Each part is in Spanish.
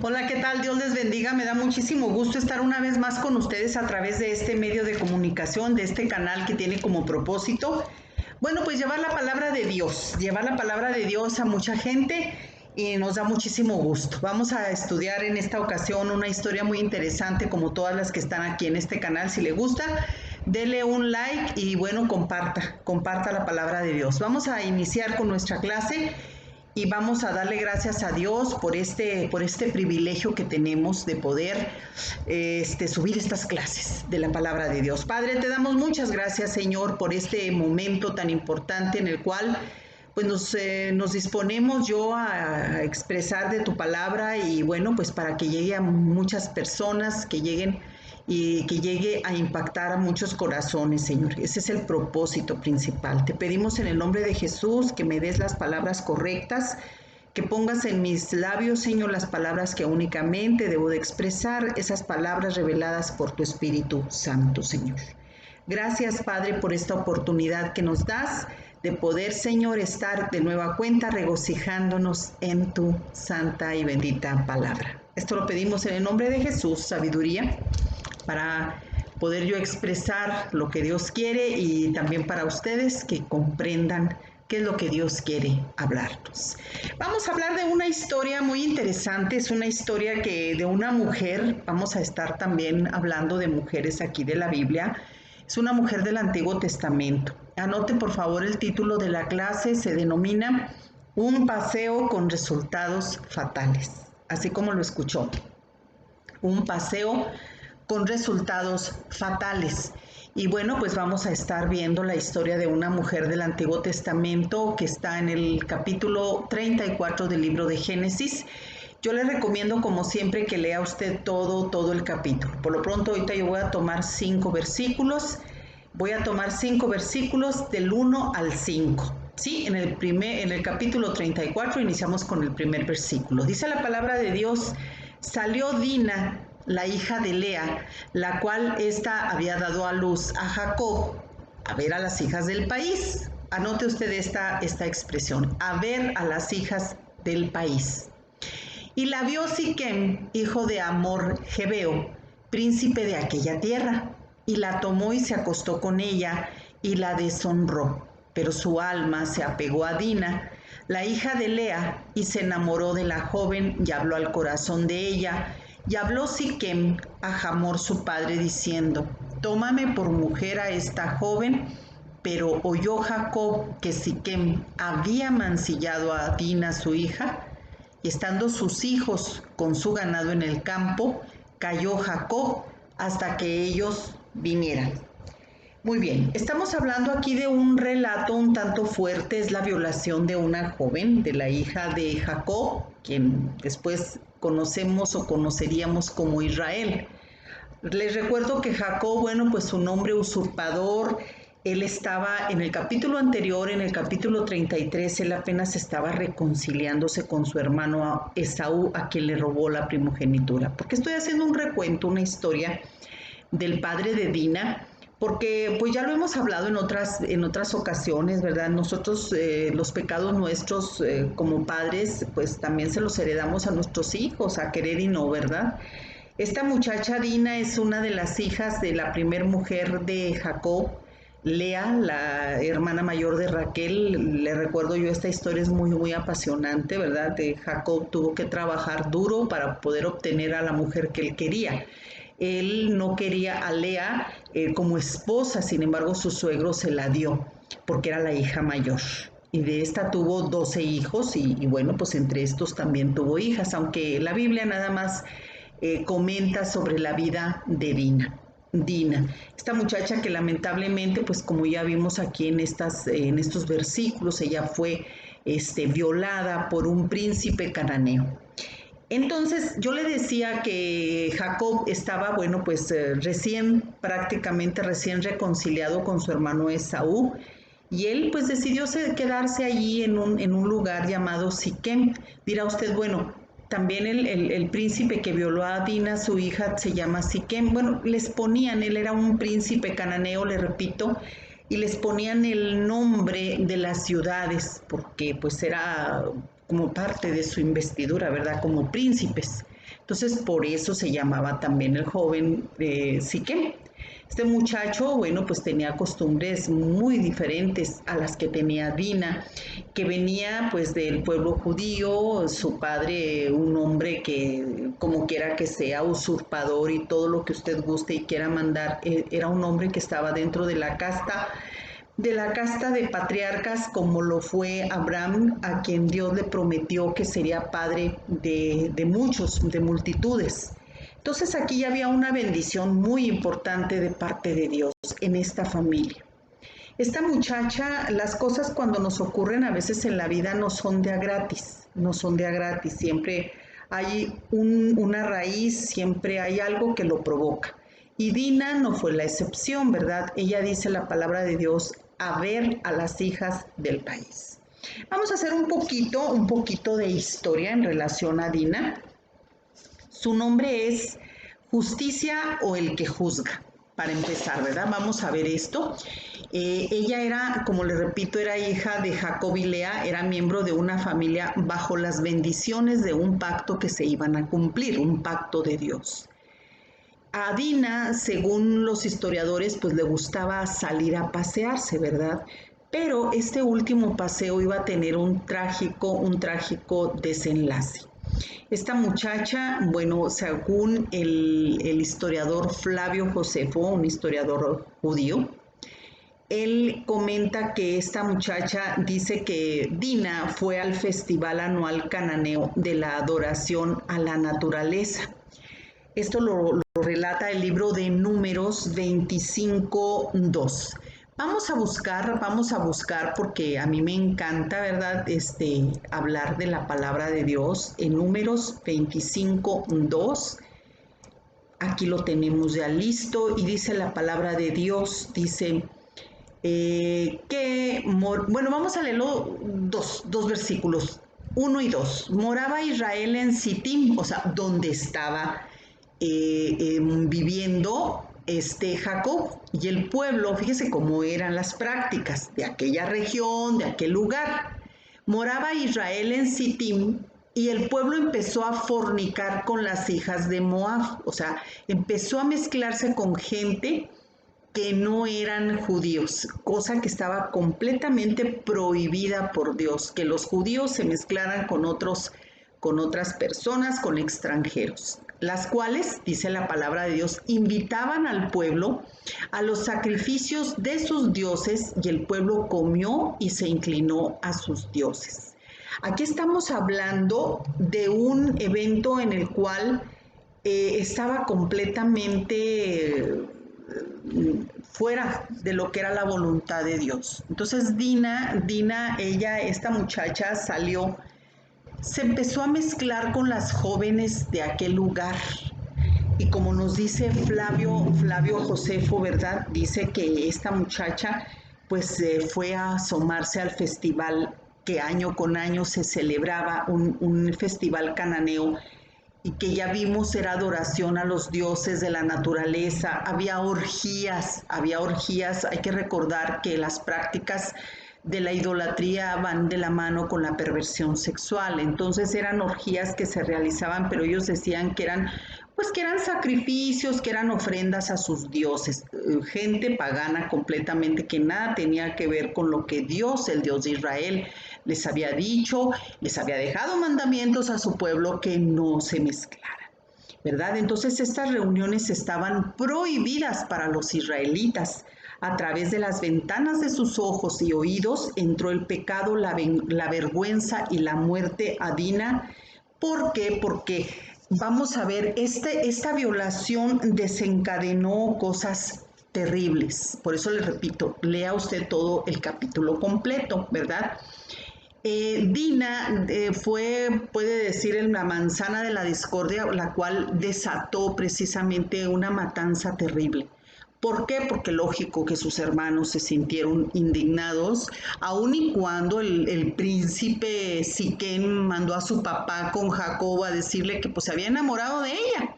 Hola, ¿qué tal? Dios les bendiga. Me da muchísimo gusto estar una vez más con ustedes a través de este medio de comunicación, de este canal que tiene como propósito, bueno, pues llevar la palabra de Dios a mucha gente y nos da muchísimo gusto. Vamos a estudiar en esta ocasión una historia muy interesante como todas las que están aquí en este canal. Si le gusta, dele un like y bueno, comparta la palabra de Dios. Vamos a iniciar con nuestra clase. Y vamos a darle gracias a Dios por este privilegio que tenemos de poder subir estas clases de la palabra de Dios. Padre, te damos muchas gracias, Señor, por este momento tan importante en el cual pues nos disponemos a expresar de tu palabra y bueno, pues para que llegue a muchas personas, que lleguen y que llegue a impactar a muchos corazones, Señor. Ese es el propósito principal. Te pedimos en el nombre de Jesús que me des las palabras correctas, que pongas en mis labios, Señor, las palabras que únicamente debo de expresar, esas palabras reveladas por tu Espíritu Santo, Señor. Gracias, Padre, por esta oportunidad que nos das de poder, Señor, estar de nueva cuenta regocijándonos en tu santa y bendita palabra. Esto lo pedimos en el nombre de Jesús, sabiduría, para poder yo expresar lo que Dios quiere y también para ustedes que comprendan qué es lo que Dios quiere hablarnos. Vamos a hablar de una historia muy interesante, es una historia de una mujer, vamos a estar también hablando de mujeres aquí de la Biblia, es una mujer del Antiguo Testamento. Anote por favor el título de la clase, se denomina Un paseo con resultados fatales, así como lo escuchó, un paseo con resultados fatales. Y bueno, pues vamos a estar viendo la historia de una mujer del Antiguo Testamento que está en el capítulo 34 del libro de Génesis. Yo le recomiendo, como siempre, que lea usted todo el capítulo. Por lo pronto, ahorita yo voy a tomar 5 versículos. Voy a tomar 5 versículos del 1 al 5. Sí, en el capítulo 34 iniciamos con el primer versículo. Dice la palabra de Dios: salió Dina, la hija de Lea, la cual ésta había dado a luz a Jacob, a ver a las hijas del país. Anote usted esta expresión, a ver a las hijas del país. Y la vio Siquem, hijo de Hamor Jebeo, príncipe de aquella tierra, y la tomó y se acostó con ella y la deshonró. Pero su alma se apegó a Dina, la hija de Lea, y se enamoró de la joven y habló al corazón de ella. Y habló Siquem a Hamor su padre diciendo: tómame por mujer a esta joven. Pero oyó Jacob que Siquem había mancillado a Dina su hija, y estando sus hijos con su ganado en el campo, cayó Jacob hasta que ellos vinieran. Muy bien, estamos hablando aquí de un relato un tanto fuerte, es la violación de una joven, de la hija de Jacob, quien después conocemos o conoceríamos como Israel. Les recuerdo que Jacob, bueno, pues su nombre usurpador, él estaba en el capítulo anterior, en el capítulo 33, él apenas estaba reconciliándose con su hermano Esaú, a quien le robó la primogenitura. Porque estoy haciendo un recuento, una historia del padre de Dina, porque pues ya lo hemos hablado en otras ocasiones, ¿verdad? Nosotros los pecados nuestros como padres, pues también se los heredamos a nuestros hijos, a querer y no, ¿verdad? Esta muchacha Dina es una de las hijas de la primer mujer de Jacob, Lea, la hermana mayor de Raquel. Le recuerdo yo, esta historia es muy apasionante, ¿verdad? Jacob tuvo que trabajar duro para poder obtener a la mujer que él quería. Él no quería a Lea como esposa, sin embargo su suegro se la dio porque era la hija mayor. Y de esta tuvo 12 hijos y bueno, pues entre estos también tuvo hijas, aunque la Biblia nada más comenta sobre la vida de Dina, esta muchacha que lamentablemente, pues como ya vimos aquí en estos versículos, ella fue violada por un príncipe cananeo. Entonces yo le decía que Jacob estaba, bueno, pues prácticamente recién reconciliado con su hermano Esaú, y él pues decidió quedarse allí en un lugar llamado Siquem. Dirá usted, bueno, también el príncipe que violó a Dina, su hija, se llama Siquem. Bueno, les ponían, él era un príncipe cananeo, le repito, y les ponían el nombre de las ciudades, porque pues era como parte de su investidura, ¿verdad? Como príncipes. Entonces, por eso se llamaba también el joven Siquem. Este muchacho, bueno, pues tenía costumbres muy diferentes a las que tenía Dina, que venía pues del pueblo judío, su padre un hombre que como quiera que sea usurpador y todo lo que usted guste y quiera mandar, era un hombre que estaba dentro de la casta de patriarcas como lo fue Abraham, a quien Dios le prometió que sería padre de muchos, de multitudes. Entonces aquí ya había una bendición muy importante de parte de Dios en esta familia. Esta muchacha, las cosas cuando nos ocurren a veces en la vida no son de a gratis, no son de a gratis, siempre hay una raíz, siempre hay algo que lo provoca. Y Dina no fue la excepción, ¿verdad? Ella dice la palabra de Dios, a ver a las hijas del país. Vamos a hacer un poquito de historia en relación a Dina. Su nombre es Justicia o el que juzga. Para empezar, ¿verdad? Vamos a ver esto. Ella era, como le repito, era hija de Jacob y Lea, era miembro de una familia bajo las bendiciones de un pacto que se iban a cumplir, un pacto de Dios. A Dina, según los historiadores, pues le gustaba salir a pasearse, ¿verdad? Pero este último paseo iba a tener un trágico desenlace. Esta muchacha, bueno, según el historiador Flavio Josefo, un historiador judío, él comenta que esta muchacha dice que Dina fue al festival anual cananeo de la adoración a la naturaleza. Esto lo relata el libro de Números 25:2. Vamos a buscar porque a mí me encanta, ¿verdad? Hablar de la palabra de Dios en Números 25:2. Aquí lo tenemos ya listo y dice la palabra de Dios, dice bueno, vamos a leerlo dos versículos, 1 y 2. Moraba Israel en Sittim, o sea, donde estaba viviendo Jacob y el pueblo, fíjese cómo eran las prácticas de aquella región, de aquel lugar. Moraba Israel en Sittim y el pueblo empezó a fornicar con las hijas de Moab, o sea, empezó a mezclarse con gente que no eran judíos, cosa que estaba completamente prohibida por Dios, que los judíos se mezclaran con otras personas, con extranjeros, las cuales, dice la palabra de Dios, invitaban al pueblo a los sacrificios de sus dioses y el pueblo comió y se inclinó a sus dioses. Aquí estamos hablando de un evento en el cual estaba completamente fuera de lo que era la voluntad de Dios. Entonces esta muchacha salió, se empezó a mezclar con las jóvenes de aquel lugar. Y como nos dice Flavio Josefo, ¿verdad? Dice que esta muchacha pues fue a asomarse al festival que año con año se celebraba, un festival cananeo y que ya vimos era adoración a los dioses de la naturaleza, había orgías, hay que recordar que las prácticas de la idolatría van de la mano con la perversión sexual, entonces eran orgías que se realizaban, pero ellos decían que eran sacrificios, que eran ofrendas a sus dioses, gente pagana completamente que nada tenía que ver con lo que Dios, el Dios de Israel, les había dicho, les había dejado mandamientos a su pueblo que no se mezclaran, ¿verdad? Entonces estas reuniones estaban prohibidas para los israelitas. A través de las ventanas de sus ojos y oídos entró el pecado, la vergüenza y la muerte a Dina. ¿Por qué? Porque vamos a ver, esta violación desencadenó cosas terribles. Por eso le repito, lea usted todo el capítulo completo, ¿verdad? Dina puede decir, en la manzana de la discordia, la cual desató precisamente una matanza terrible. ¿Por qué? Porque lógico que sus hermanos se sintieron indignados, aun y cuando el príncipe Siquén mandó a su papá con Jacob a decirle que pues se había enamorado de ella.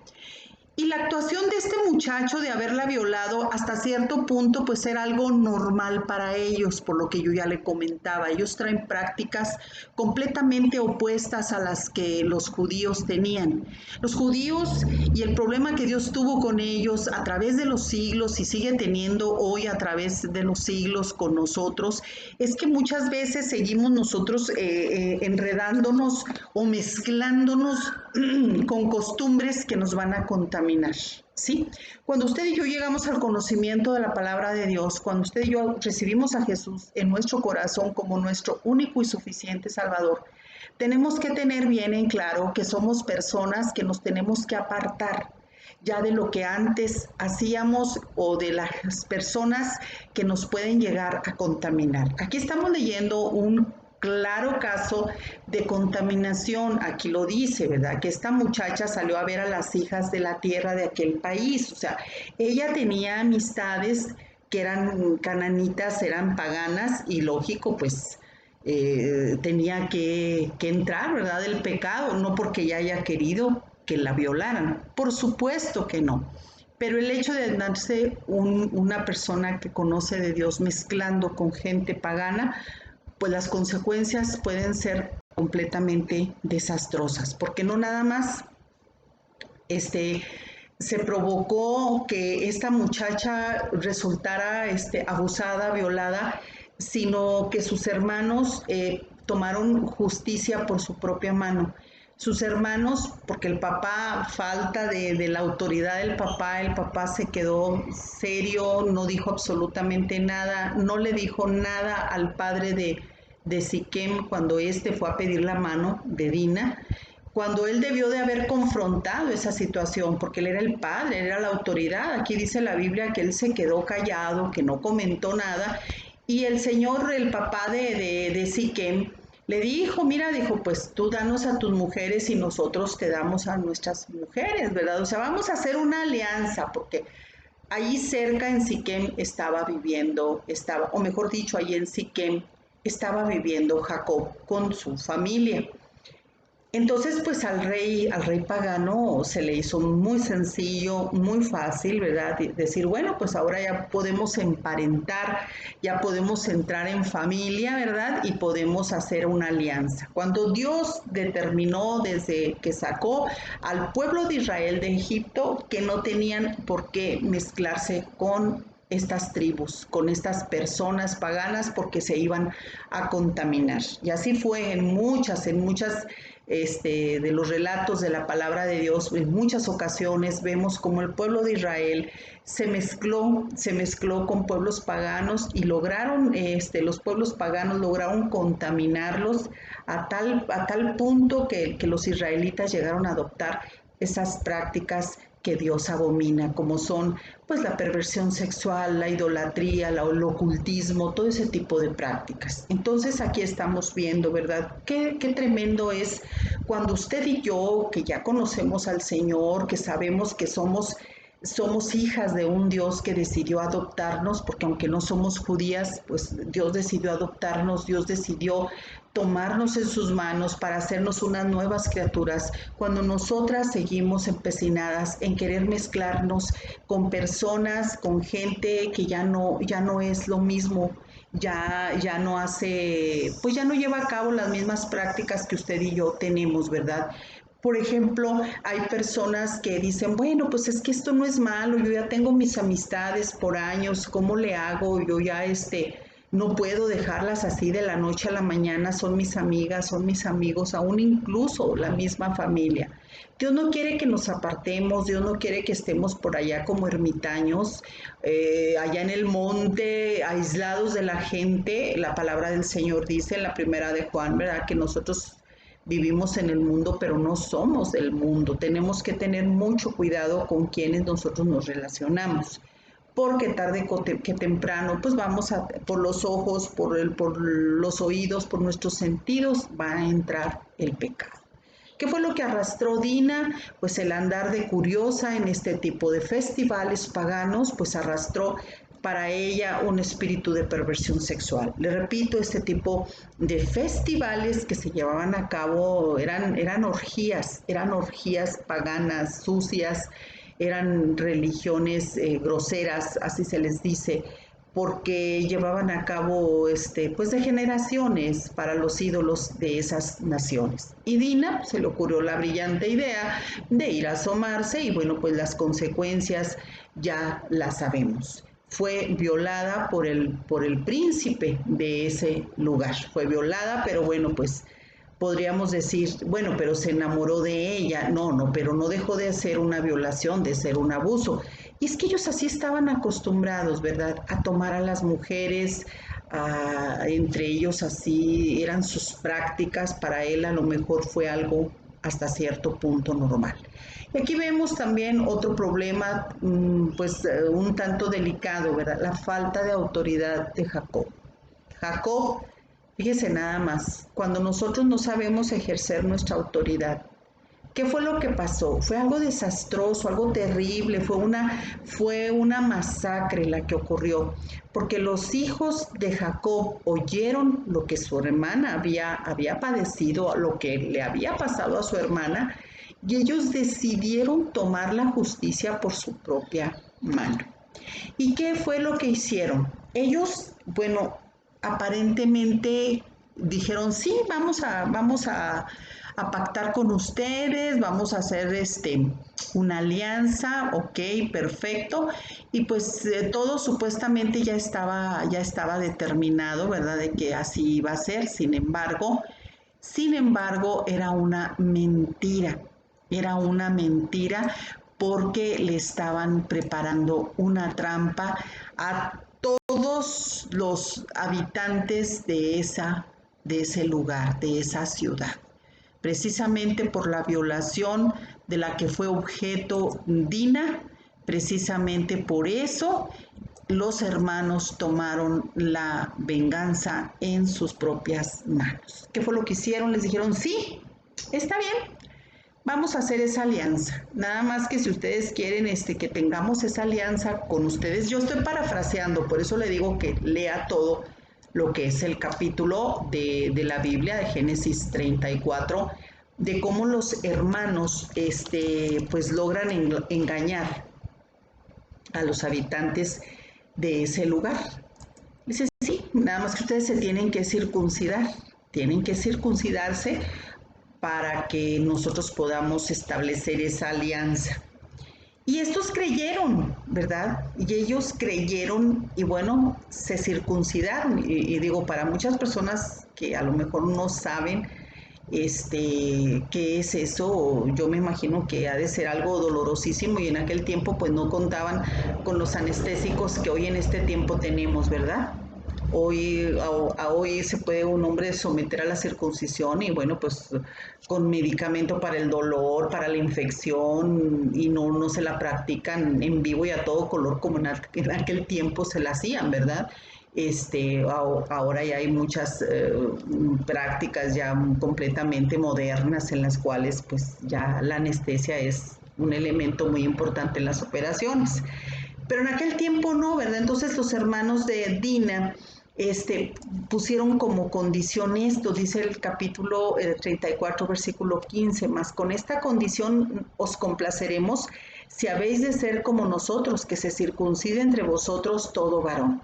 Y la actuación de este muchacho de haberla violado hasta cierto punto pues era algo normal para ellos, por lo que yo ya le comentaba. Ellos traen prácticas completamente opuestas a las que los judíos tenían. Los judíos y el problema que Dios tuvo con ellos a través de los siglos y sigue teniendo hoy a través de los siglos con nosotros, es que muchas veces seguimos nosotros enredándonos o mezclándonos con costumbres que nos van a contaminar, ¿sí? Cuando usted y yo llegamos al conocimiento de la palabra de Dios, cuando usted y yo recibimos a Jesús en nuestro corazón como nuestro único y suficiente Salvador, tenemos que tener bien en claro que somos personas que nos tenemos que apartar ya de lo que antes hacíamos o de las personas que nos pueden llegar a contaminar. Aquí estamos leyendo un claro caso de contaminación, aquí lo dice, ¿verdad? Que esta muchacha salió a ver a las hijas de la tierra de aquel país, o sea, ella tenía amistades que eran cananitas, eran paganas y lógico, pues tenía que entrar, ¿verdad? El pecado, no porque ella haya querido que la violaran, por supuesto que no. Pero el hecho de andarse una persona que conoce de Dios mezclando con gente pagana, pues las consecuencias pueden ser completamente desastrosas, porque no nada más se provocó que esta muchacha resultara abusada, violada, sino que sus hermanos tomaron justicia por su propia mano. Sus hermanos, porque el papá, falta de la autoridad del papá, el papá se quedó serio, no dijo absolutamente nada, no le dijo nada al padre de Siquem cuando fue a pedir la mano de Dina, cuando él debió de haber confrontado esa situación, porque él era el padre, él era la autoridad. Aquí dice la Biblia que él se quedó callado, que no comentó nada, y el señor, el papá de Siquem, le dijo, mira, dijo, pues tú danos a tus mujeres y nosotros te damos a nuestras mujeres, ¿verdad? O sea, vamos a hacer una alianza, porque allí cerca en Siquem o mejor dicho, allí en Siquem estaba viviendo Jacob con su familia. Entonces, pues al rey pagano se le hizo muy sencillo, muy fácil, ¿verdad? Decir, bueno, pues ahora ya podemos emparentar, ya podemos entrar en familia, ¿verdad? Y podemos hacer una alianza. Cuando Dios determinó desde que sacó al pueblo de Israel de Egipto que no tenían por qué mezclarse con estas tribus, con estas personas paganas, porque se iban a contaminar. Y así fue en muchas de los relatos de la palabra de Dios. En muchas ocasiones vemos como el pueblo de Israel se mezcló con pueblos paganos y los pueblos paganos lograron contaminarlos a tal punto que los israelitas llegaron a adoptar esas prácticas que Dios abomina, como son pues la perversión sexual, la idolatría, el ocultismo, todo ese tipo de prácticas. Entonces aquí estamos viendo, ¿verdad? Qué tremendo es cuando usted y yo, que ya conocemos al Señor, que sabemos que somos hijas de un Dios que decidió adoptarnos, porque aunque no somos judías, pues Dios decidió adoptarnos, Dios decidió tomarnos en sus manos para hacernos unas nuevas criaturas, cuando nosotras seguimos empecinadas en querer mezclarnos con personas, con gente que ya no es lo mismo, ya no hace, pues ya no lleva a cabo las mismas prácticas que usted y yo tenemos, ¿verdad? Por ejemplo, hay personas que dicen, bueno, pues es que esto no es malo, yo ya tengo mis amistades por años, ¿cómo le hago? Yo ya no puedo dejarlas así de la noche a la mañana, son mis amigas, son mis amigos, aún incluso la misma familia. Dios no quiere que nos apartemos, Dios no quiere que estemos por allá como ermitaños, allá en el monte, aislados de la gente. La palabra del Señor dice en la primera de Juan, ¿verdad? Que nosotros vivimos en el mundo, pero no somos del mundo. Tenemos que tener mucho cuidado con quienes nosotros nos relacionamos, porque tarde que temprano, pues por los ojos, por los oídos, por nuestros sentidos, va a entrar el pecado. ¿Qué fue lo que arrastró Dina? Pues el andar de curiosa en este tipo de festivales paganos, pues arrastró para ella un espíritu de perversión sexual. Le repito, este tipo de festivales que se llevaban a cabo eran orgías paganas, sucias, eran religiones groseras, así se les dice, porque llevaban a cabo pues de generaciones para los ídolos de esas naciones. Y Dina se le ocurrió la brillante idea de ir a asomarse y bueno, pues las consecuencias ya las sabemos. Fue violada por el príncipe de ese lugar. Fue violada, pero bueno, pues podríamos decir, bueno, pero se enamoró de ella. No, no, pero no dejó de ser una violación, de ser un abuso. Y es que ellos así estaban acostumbrados, ¿verdad? A tomar a las mujeres, entre ellos así eran sus prácticas, para él a lo mejor fue algo hasta cierto punto normal. Y aquí vemos también otro problema, pues un tanto delicado, ¿verdad? La falta de autoridad de Jacob. Jacob, fíjese nada más, cuando nosotros no sabemos ejercer nuestra autoridad, ¿qué fue lo que pasó? Fue algo desastroso, algo terrible, fue una masacre la que ocurrió, porque los hijos de Jacob oyeron lo que su hermana había padecido, lo que le había pasado a su hermana, y ellos decidieron tomar la justicia por su propia mano. ¿Y qué fue lo que hicieron? Ellos, bueno, aparentemente dijeron, sí, vamos a pactar con ustedes, vamos a hacer una alianza, ok, perfecto. Y pues todo supuestamente ya estaba determinado, ¿verdad? De que así iba a ser. Sin embargo, era una mentira porque le estaban preparando una trampa a todos los habitantes de ese lugar, de esa ciudad, precisamente por la violación de la que fue objeto Dina. Precisamente por eso los hermanos tomaron la venganza en sus propias manos. ¿Qué fue lo que hicieron? Les dijeron, sí, está bien, vamos a hacer esa alianza. Nada más que si ustedes quieren que tengamos esa alianza con ustedes, yo estoy parafraseando, por eso le digo que lea todo lo que es el capítulo de la Biblia, de Génesis 34, de cómo los hermanos pues logran engañar a los habitantes de ese lugar. Dice, sí, nada más que ustedes se tienen que circuncidarse para que nosotros podamos establecer esa alianza. Y estos creyeron, ¿verdad? Y ellos creyeron y bueno, se circuncidaron. Y digo, para muchas personas que a lo mejor no saben qué es eso, yo me imagino que ha de ser algo dolorosísimo y en aquel tiempo pues no contaban con los anestésicos que hoy en este tiempo tenemos, ¿verdad? Hoy se puede un hombre someter a la circuncisión y bueno, pues con medicamento para el dolor, para la infección y no se la practican en vivo y a todo color como en aquel tiempo se la hacían, ¿verdad? Ahora ya hay muchas prácticas ya completamente modernas en las cuales pues ya la anestesia es un elemento muy importante en las operaciones. Pero en aquel tiempo no, ¿verdad? Entonces los hermanos de Dina pusieron como condición esto, dice el capítulo 34, versículo 15, más con esta condición os complaceremos si habéis de ser como nosotros, que se circuncide entre vosotros todo varón.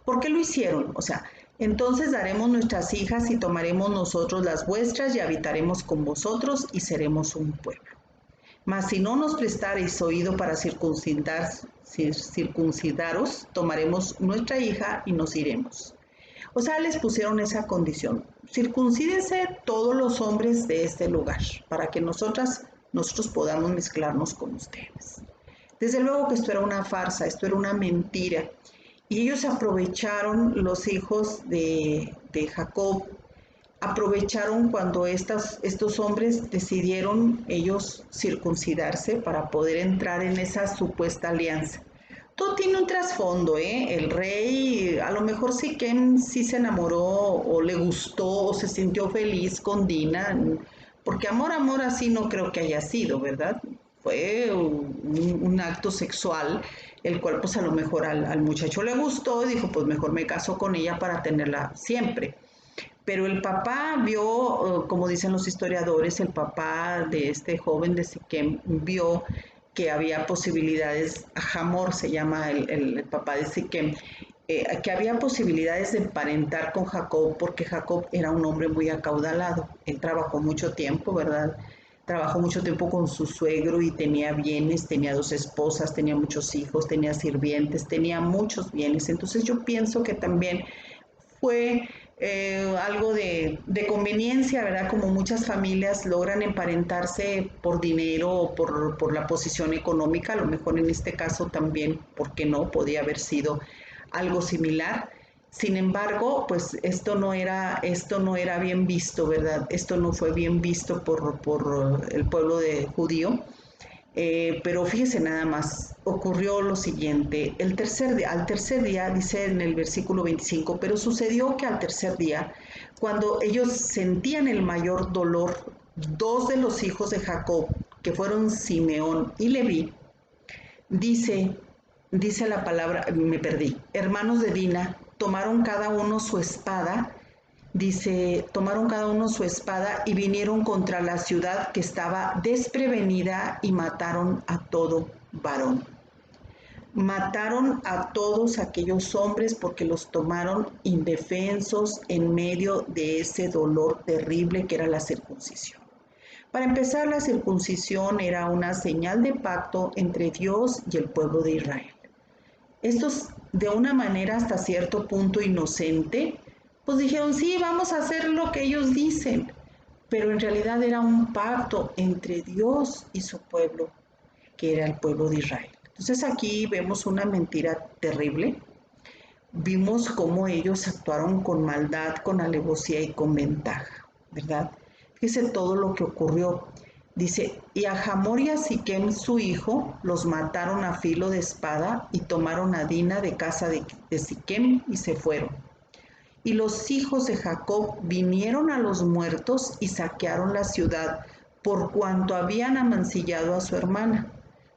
¿Por qué lo hicieron? O sea, entonces daremos nuestras hijas y tomaremos nosotros las vuestras y habitaremos con vosotros y seremos un pueblo. Mas si no nos prestareis oído para circuncidaros, tomaremos nuestra hija y nos iremos. O sea, les pusieron esa condición. Circuncídense todos los hombres de este lugar, para que nosotros podamos mezclarnos con ustedes. Desde luego que esto era una farsa, esto era una mentira. Y ellos aprovecharon, los hijos de Jacob, aprovecharon cuando estos hombres decidieron ellos circuncidarse para poder entrar en esa supuesta alianza. Todo tiene un trasfondo, ¿eh? El rey, a lo mejor sí se enamoró o le gustó o se sintió feliz con Dina, porque amor así no creo que haya sido, ¿verdad? Fue un acto sexual, el cual pues a lo mejor al muchacho le gustó y dijo, pues mejor me caso con ella para tenerla siempre. Pero el papá vio, como dicen los historiadores, el papá de este joven de Siquem vio que había posibilidades, Hamor se llama el papá de Siquem, que había posibilidades de emparentar con Jacob porque Jacob era un hombre muy acaudalado. Él trabajó mucho tiempo, ¿verdad? Trabajó mucho tiempo con su suegro y tenía bienes, tenía 2 esposas, tenía muchos hijos, tenía sirvientes, tenía muchos bienes. Entonces yo pienso que también fue algo de conveniencia, ¿verdad? Como muchas familias logran emparentarse por dinero o por la posición económica, a lo mejor en este caso también, ¿por qué no? Podía haber sido algo similar. Sin embargo, pues esto no era bien visto, ¿verdad? Esto no fue bien visto por el pueblo de judío. Pero fíjese nada más, ocurrió lo siguiente, al tercer día, dice en el versículo 25, pero sucedió que al tercer día, cuando ellos sentían el mayor dolor, 2 de los hijos de Jacob, que fueron Simeón y Leví, dice, dice la palabra, me perdí, hermanos de Dina, tomaron cada uno su espada. Dice, tomaron cada uno su espada y vinieron contra la ciudad que estaba desprevenida y mataron a todo varón. Mataron a todos aquellos hombres porque los tomaron indefensos en medio de ese dolor terrible que era la circuncisión. Para empezar, la circuncisión era una señal de pacto entre Dios y el pueblo de Israel. Estos, de una manera hasta cierto punto inocente, pues dijeron, sí, vamos a hacer lo que ellos dicen, pero en realidad era un pacto entre Dios y su pueblo, que era el pueblo de Israel. Entonces aquí vemos una mentira terrible, vimos cómo ellos actuaron con maldad, con alevosía y con ventaja, ¿verdad? Fíjese todo lo que ocurrió. Dice, y a Hamor y a Siquem su hijo los mataron a filo de espada y tomaron a Dina de casa de Siquem y se fueron. Y los hijos de Jacob vinieron a los muertos y saquearon la ciudad, por cuanto habían amancillado a su hermana.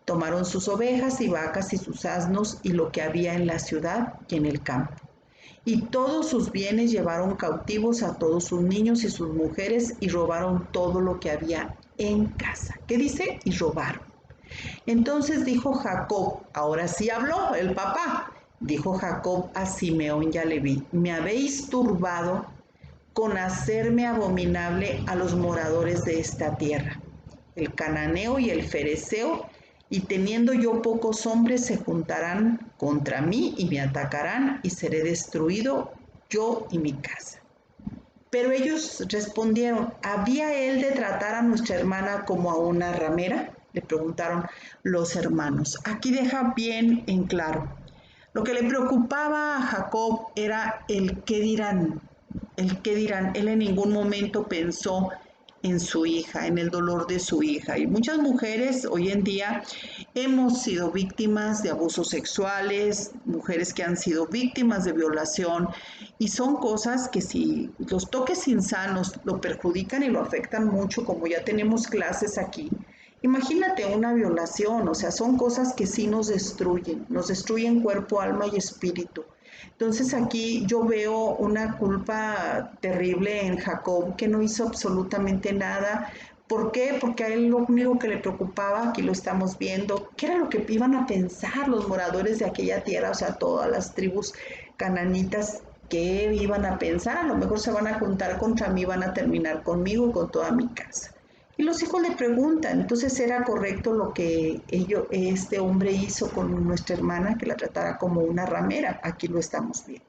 Tomaron sus ovejas y vacas y sus asnos y lo que había en la ciudad y en el campo. Y todos sus bienes llevaron cautivos a todos sus niños y sus mujeres y robaron todo lo que había en casa. ¿Qué dice? Y robaron. Entonces dijo Jacob, ahora sí habló el papá, dijo Jacob a Simeón y a Leví, me habéis turbado con hacerme abominable a los moradores de esta tierra, el cananeo y el fereceo, y teniendo yo pocos hombres se juntarán contra mí y me atacarán y seré destruido yo y mi casa. Pero ellos respondieron, ¿había él de tratar a nuestra hermana como a una ramera? Le preguntaron los hermanos. Aquí deja bien en claro. Lo que le preocupaba a Jacob era el qué dirán. El qué dirán. Él en ningún momento pensó en su hija, en el dolor de su hija. Y muchas mujeres hoy en día hemos sido víctimas de abusos sexuales, mujeres que han sido víctimas de violación, y son cosas que si los toques insanos lo perjudican y lo afectan mucho, como ya tenemos clases aquí. Imagínate una violación, o sea, son cosas que sí nos destruyen cuerpo, alma y espíritu. Entonces aquí yo veo una culpa terrible en Jacob, que no hizo absolutamente nada. ¿Por qué? Porque a él lo único que le preocupaba, aquí lo estamos viendo, qué era lo que iban a pensar los moradores de aquella tierra, o sea, todas las tribus cananitas, qué iban a pensar. A lo mejor se van a juntar contra mí, van a terminar conmigo, con toda mi casa. Y los hijos le preguntan, entonces era correcto lo que este hombre hizo con nuestra hermana, que la tratara como una ramera, aquí lo estamos viendo.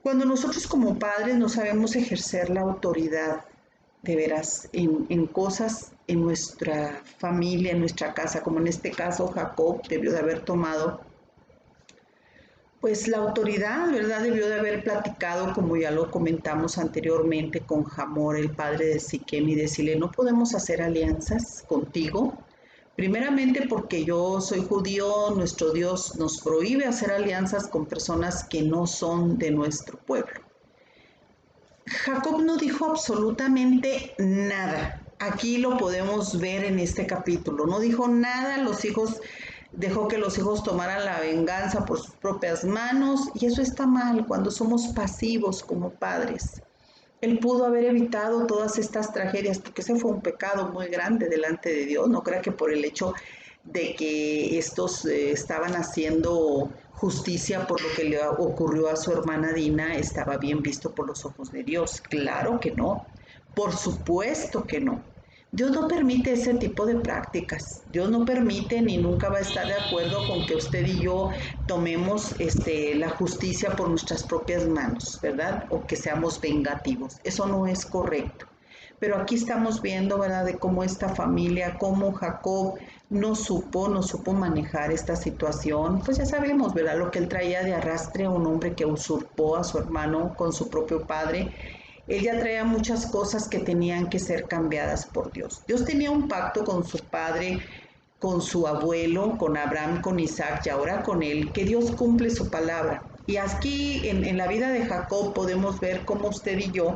Cuando nosotros como padres no sabemos ejercer la autoridad, de veras, en cosas en nuestra familia, en nuestra casa, como en este caso Jacob debió de haber tomado, pues la autoridad, ¿verdad? Debió de haber platicado, como ya lo comentamos anteriormente, con Hamor, el padre de Siquem, y decirle, no podemos hacer alianzas contigo. Primeramente porque yo soy judío, nuestro Dios nos prohíbe hacer alianzas con personas que no son de nuestro pueblo. Jacob no dijo absolutamente nada. Aquí lo podemos ver en este capítulo. No dijo nada, dejó que los hijos tomaran la venganza por sus propias manos, y eso está mal cuando somos pasivos como padres. Él pudo haber evitado todas estas tragedias, porque ese fue un pecado muy grande delante de Dios. No crea que por el hecho de que estos estaban haciendo justicia por lo que le ocurrió a su hermana Dina estaba bien visto por los ojos de Dios. Claro que no, por supuesto que no. Dios no permite ese tipo de prácticas. Dios no permite ni nunca va a estar de acuerdo con que usted y yo tomemos la justicia por nuestras propias manos, ¿verdad? O que seamos vengativos. Eso no es correcto. Pero aquí estamos viendo, ¿verdad?, de cómo esta familia, cómo Jacob no supo manejar esta situación. Pues ya sabemos, ¿verdad?, lo que él traía de arrastre, un hombre que usurpó a su hermano con su propio padre. Él ya traía muchas cosas que tenían que ser cambiadas por Dios. Dios tenía un pacto con su padre, con su abuelo, con Abraham, con Isaac y ahora con él, que Dios cumple su palabra. Y aquí en la vida de Jacob podemos ver cómo usted y yo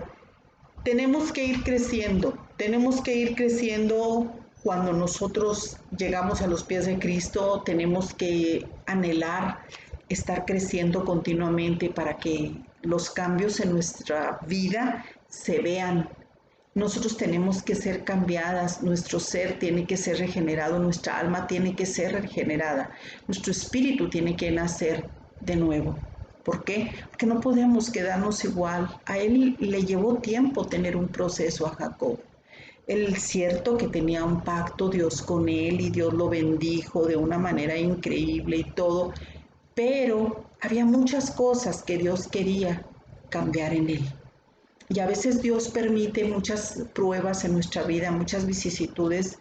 tenemos que ir creciendo cuando nosotros llegamos a los pies de Cristo, tenemos que anhelar estar creciendo continuamente para que los cambios en nuestra vida se vean. Nosotros tenemos que ser cambiadas, nuestro ser tiene que ser regenerado, nuestra alma tiene que ser regenerada, nuestro espíritu tiene que nacer de nuevo. ¿Por qué? Porque no podemos quedarnos igual. A él le llevó tiempo tener un proceso a Jacob. Él cierto que tenía un pacto Dios con él y Dios lo bendijo de una manera increíble y todo, pero había muchas cosas que Dios quería cambiar en él. Y a veces Dios permite muchas pruebas en nuestra vida, muchas vicisitudes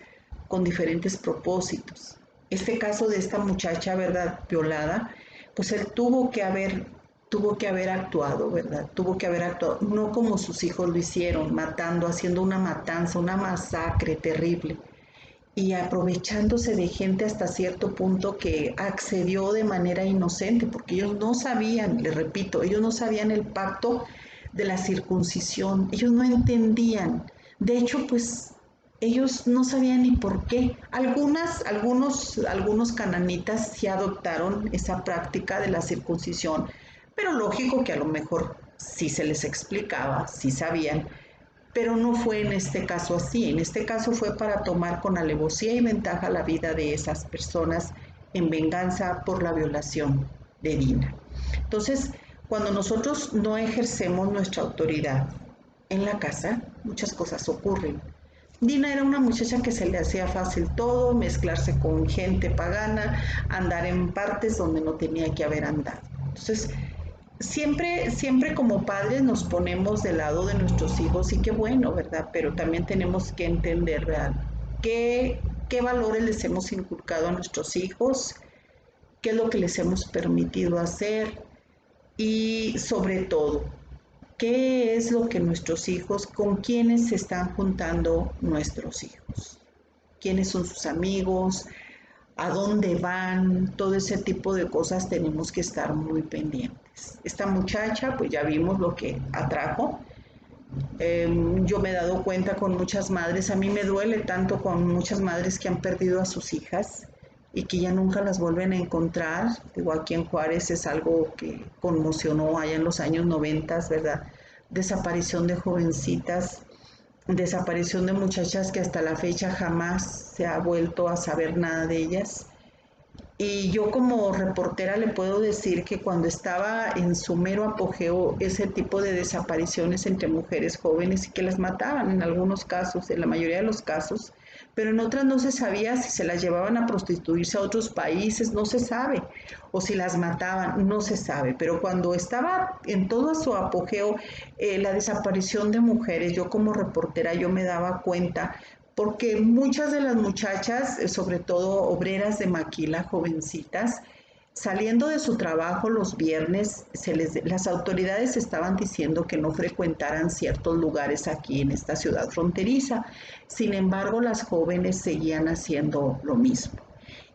con diferentes propósitos. Este caso de esta muchacha, ¿verdad?, violada, pues él tuvo que haber actuado, ¿verdad? Tuvo que haber actuado, no como sus hijos lo hicieron, matando, haciendo una matanza, una masacre terrible y aprovechándose de gente hasta cierto punto que accedió de manera inocente, porque ellos no sabían, les repito, ellos no sabían el pacto de la circuncisión, ellos no entendían. De hecho, pues ellos no sabían ni por qué. Algunos cananitas sí adoptaron esa práctica de la circuncisión, pero lógico que a lo mejor sí se les explicaba, sí sabían, pero no fue en este caso así. En este caso fue para tomar con alevosía y ventaja la vida de esas personas en venganza por la violación de Dina. Entonces, cuando nosotros no ejercemos nuestra autoridad en la casa, muchas cosas ocurren. Dina era una muchacha que se le hacía fácil todo, mezclarse con gente pagana, andar en partes donde no tenía que haber andado. Entonces, siempre como padres nos ponemos del lado de nuestros hijos y qué bueno, ¿verdad? Pero también tenemos que entender, ¿verdad?, qué valores les hemos inculcado a nuestros hijos, qué es lo que les hemos permitido hacer y sobre todo, qué es lo que nuestros hijos, con quiénes se están juntando nuestros hijos, quiénes son sus amigos, a dónde van, todo ese tipo de cosas tenemos que estar muy pendientes. Esta muchacha, pues ya vimos lo que atrajo. Yo me he dado cuenta con muchas madres, a mí me duele tanto con muchas madres que han perdido a sus hijas y que ya nunca las vuelven a encontrar. Digo, aquí en Juárez es algo que conmocionó allá en los años 90, ¿verdad? Desaparición de jovencitas, desaparición de muchachas que hasta la fecha jamás se ha vuelto a saber nada de ellas. Y yo como reportera le puedo decir que cuando estaba en su mero apogeo ese tipo de desapariciones entre mujeres jóvenes y que las mataban en algunos casos, en la mayoría de los casos, pero en otras no se sabía si se las llevaban a prostituirse a otros países, no se sabe, o si las mataban, no se sabe, pero cuando estaba en todo su apogeo la desaparición de mujeres, yo como reportera yo me daba cuenta porque muchas de las muchachas, sobre todo obreras de maquila, jovencitas, saliendo de su trabajo los viernes, las autoridades estaban diciendo que no frecuentaran ciertos lugares aquí en esta ciudad fronteriza. Sin embargo, las jóvenes seguían haciendo lo mismo.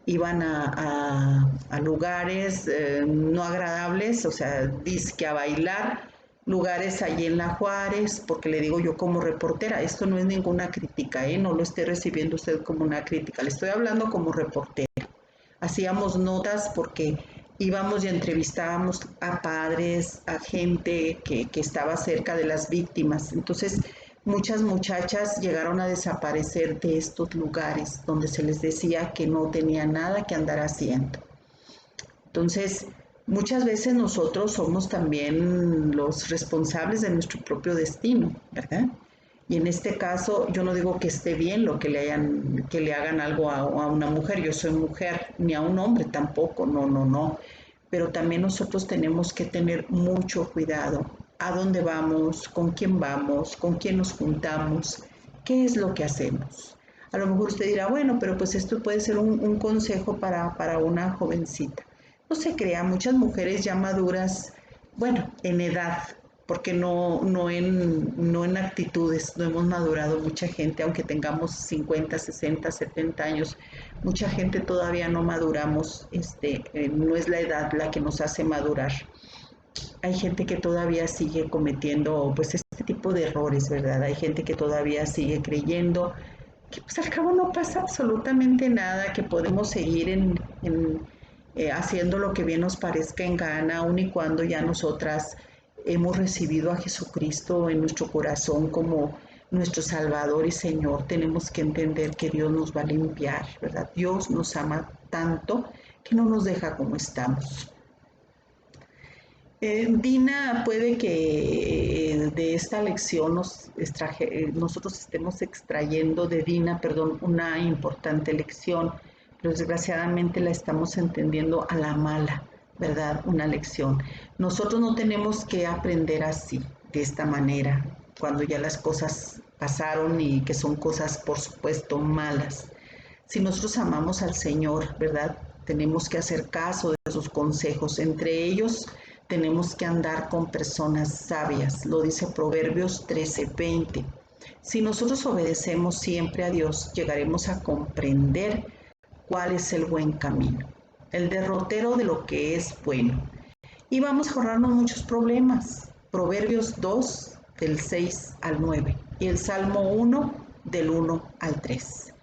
Iban a lugares no agradables, o sea, disque a bailar, lugares allí en La Juárez, porque le digo yo como reportera, esto no es ninguna crítica, no lo esté recibiendo usted como una crítica, le estoy hablando como reportera. Hacíamos notas porque íbamos y entrevistábamos a padres, a gente que estaba cerca de las víctimas. Entonces, Muchas muchachas llegaron a desaparecer de estos lugares donde se les decía que no tenía nada que andar haciendo. Entonces, muchas veces nosotros somos también los responsables de nuestro propio destino, ¿verdad? Y en este caso, yo no digo que esté bien lo que le hagan algo a una mujer, yo soy mujer, ni a un hombre tampoco, no, no, no. Pero también nosotros tenemos que tener mucho cuidado a dónde vamos, con quién nos juntamos, qué es lo que hacemos. A lo mejor usted dirá, bueno, pero pues esto puede ser un consejo para una jovencita. No se crea, muchas mujeres ya maduras, bueno, en edad, porque no en actitudes, no hemos madurado mucha gente, aunque tengamos 50, 60, 70 años, mucha gente todavía no maduramos, no es la edad la que nos hace madurar. Hay gente que todavía sigue cometiendo pues este tipo de errores, ¿verdad? Hay gente que todavía sigue creyendo que pues al cabo no pasa absolutamente nada, que podemos seguir haciendo lo que bien nos parezca en gana, aun y cuando ya nosotras hemos recibido a Jesucristo en nuestro corazón como nuestro Salvador y Señor. Tenemos que entender que Dios nos va a limpiar, ¿verdad? Dios nos ama tanto que no nos deja como estamos. Dina, puede que de esta lección nosotros estemos extrayendo de Dina, perdón, una importante lección, pero desgraciadamente la estamos entendiendo a la mala, ¿verdad? Una lección. Nosotros no tenemos que aprender así, de esta manera, cuando ya las cosas pasaron y que son cosas, por supuesto, malas. Si nosotros amamos al Señor, ¿verdad? Tenemos que hacer caso de sus consejos. Entre ellos, tenemos que andar con personas sabias. Lo dice Proverbios 13:20. Si nosotros obedecemos siempre a Dios, llegaremos a comprender cuál es el buen camino, el derrotero de lo que es bueno. Y vamos a ahorrarnos muchos problemas. Proverbios 2, del 6 al 9. Y el Salmo 1, del 1 al 3.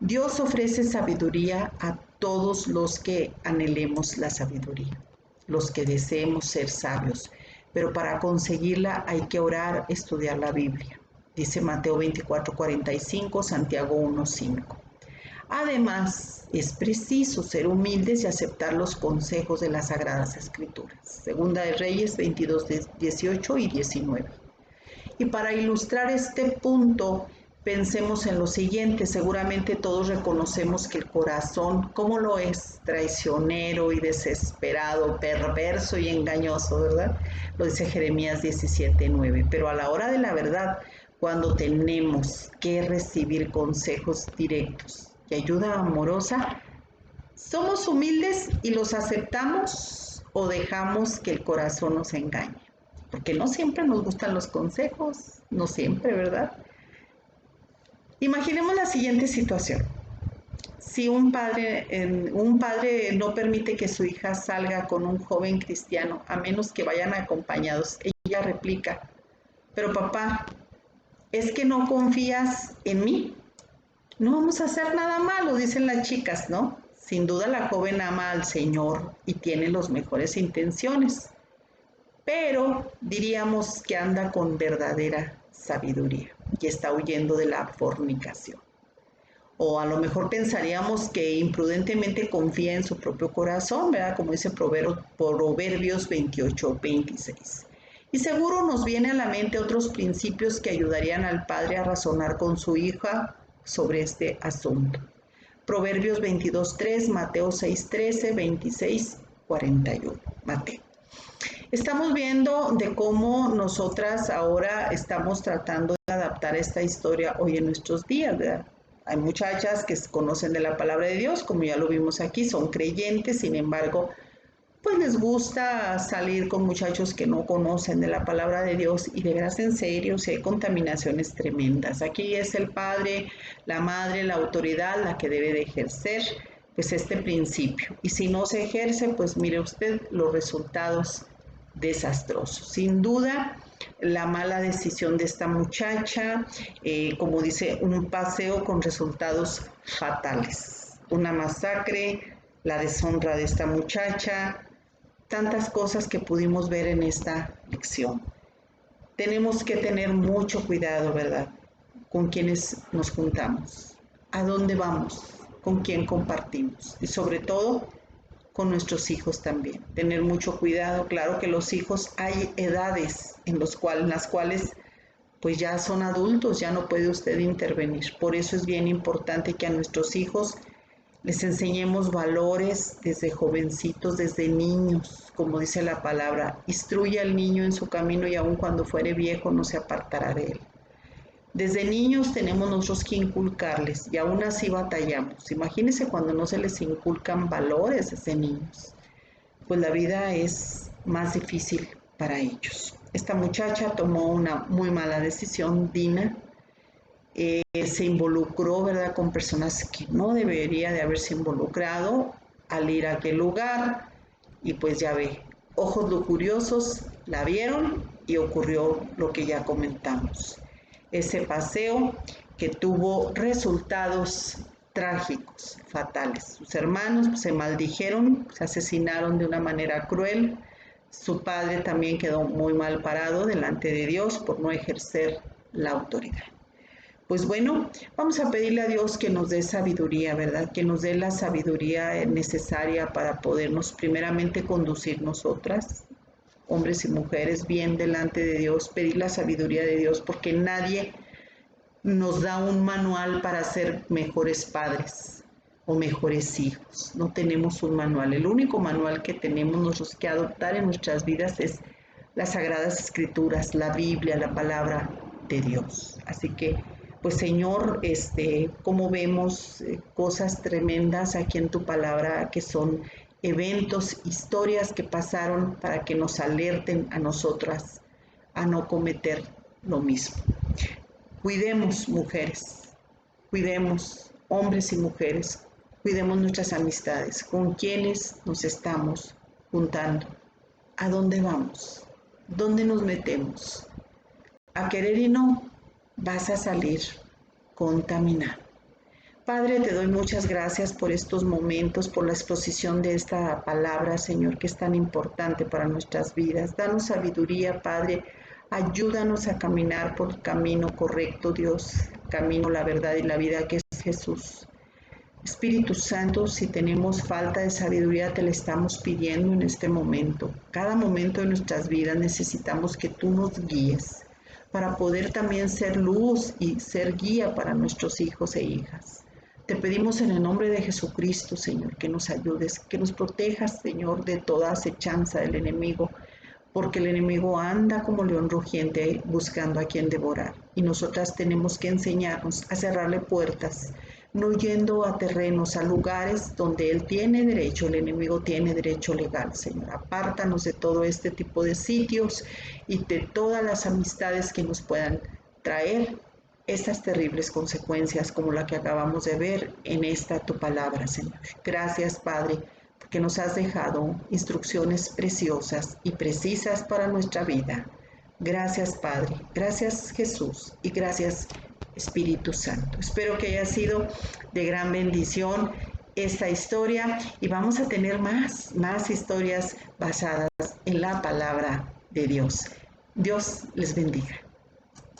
Dios ofrece sabiduría a todos los que anhelemos la sabiduría, los que deseemos ser sabios, pero para conseguirla hay que orar, estudiar la Biblia. Dice Mateo 24:45, Santiago 1:5. Además, es preciso ser humildes y aceptar los consejos de las Sagradas Escrituras. Segunda de Reyes 22:18 y 19. Y para ilustrar este punto, pensemos en lo siguiente. Seguramente todos reconocemos que el corazón, ¿cómo lo es? Traicionero y desesperado, perverso y engañoso, ¿verdad? Lo dice Jeremías 17:9. Pero a la hora de la verdad, cuando tenemos que recibir consejos directos y ayuda amorosa, ¿somos humildes y los aceptamos o dejamos que el corazón nos engañe? Porque no siempre nos gustan los consejos, no siempre, ¿verdad? Imaginemos la siguiente situación. Si un padre no permite que su hija salga con un joven cristiano, a menos que vayan acompañados, ella replica, pero papá, ¿es que no confías en mí? No vamos a hacer nada malo, dicen las chicas, ¿no? Sin duda la joven ama al Señor y tiene las mejores intenciones, pero diríamos que anda con verdadera sabiduría y está huyendo de la fornicación. O a lo mejor pensaríamos que imprudentemente confía en su propio corazón, ¿verdad? Como dice Proverbios 28:26. Y seguro nos viene a la mente otros principios que ayudarían al padre a razonar con su hija sobre este asunto. Proverbios 22:3, Mateo 6:13, 26:41. Mateo. Estamos viendo de cómo nosotras ahora estamos tratando de adaptar esta historia hoy en nuestros días, ¿verdad? Hay muchachas que conocen de la palabra de Dios, como ya lo vimos aquí, son creyentes, sin embargo, pues les gusta salir con muchachos que no conocen de la palabra de Dios y de veras en serio, si hay contaminaciones tremendas. Aquí es el padre, la madre, la autoridad la que debe de ejercer pues este principio. Y si no se ejerce, pues mire usted los resultados desastrosos. Sin duda, la mala decisión de esta muchacha, como dice, un paseo con resultados fatales. Una masacre, la deshonra de esta muchacha, tantas cosas que pudimos ver en esta lección. tenemos que tener mucho cuidado, ¿verdad? Con quienes nos juntamos, a dónde vamos, con quién compartimos y sobre todo con nuestros hijos también. Tener mucho cuidado, claro que los hijos hay edades en las cuales pues ya son adultos, ya no puede usted intervenir. Por eso es bien importante que a nuestros hijos les enseñemos valores desde jovencitos, desde niños, como dice la palabra, instruye al niño en su camino y aun cuando fuere viejo no se apartará de él. Desde niños tenemos nosotros que inculcarles y aún así batallamos. Imagínense cuando no se les inculcan valores desde niños, pues la vida es más difícil para ellos. Esta muchacha tomó una muy mala decisión, Dina, se involucró, ¿verdad?, con personas que no debería de haberse involucrado al ir a aquel lugar y pues ya ve, ojos lujuriosos la vieron y ocurrió lo que ya comentamos. Ese paseo que tuvo resultados trágicos, fatales. Sus hermanos pues, se maldijeron, se asesinaron de una manera cruel. Su padre también quedó muy mal parado delante de Dios por no ejercer la autoridad. Pues bueno, vamos a pedirle a Dios que nos dé sabiduría, ¿verdad? Que nos dé la sabiduría necesaria para podernos primeramente conducir nosotras, hombres y mujeres, bien delante de Dios, pedir la sabiduría de Dios, porque nadie nos da un manual para ser mejores padres o mejores hijos. No tenemos un manual. El único manual que tenemos nosotros que adoptar en nuestras vidas es las Sagradas Escrituras, la Biblia, la palabra de Dios. Así que pues Señor, como vemos cosas tremendas aquí en tu palabra, que son eventos, historias que pasaron para que nos alerten a nosotras a no cometer lo mismo. Cuidemos mujeres, cuidemos hombres y mujeres, cuidemos nuestras amistades, con quienes nos estamos juntando, a dónde vamos, dónde nos metemos. A querer y no, vas a salir contaminado. Padre, te doy muchas gracias por estos momentos, por la exposición de esta palabra, Señor, que es tan importante para nuestras vidas. Danos sabiduría, Padre. Ayúdanos a caminar por el camino correcto, Dios, camino, la verdad y la vida que es Jesús. Espíritu Santo, si tenemos falta de sabiduría, te la estamos pidiendo en este momento. Cada momento de nuestras vidas necesitamos que tú nos guíes, para poder también ser luz y ser guía para nuestros hijos e hijas. Te pedimos en el nombre de Jesucristo, Señor, que nos ayudes, que nos protejas, Señor, de toda acechanza del enemigo, porque el enemigo anda como león rugiente buscando a quien devorar. Y nosotras tenemos que enseñarnos a cerrarle puertas, no yendo a terrenos, a lugares donde él tiene derecho, el enemigo tiene derecho legal, Señor. Apártanos de todo este tipo de sitios y de todas las amistades que nos puedan traer estas terribles consecuencias como la que acabamos de ver en esta tu palabra, Señor. Gracias, Padre, porque nos has dejado instrucciones preciosas y precisas para nuestra vida. Gracias, Padre. Gracias, Jesús. Y gracias, Espíritu Santo. Espero que haya sido de gran bendición esta historia y vamos a tener más historias basadas en la palabra de Dios. Dios les bendiga.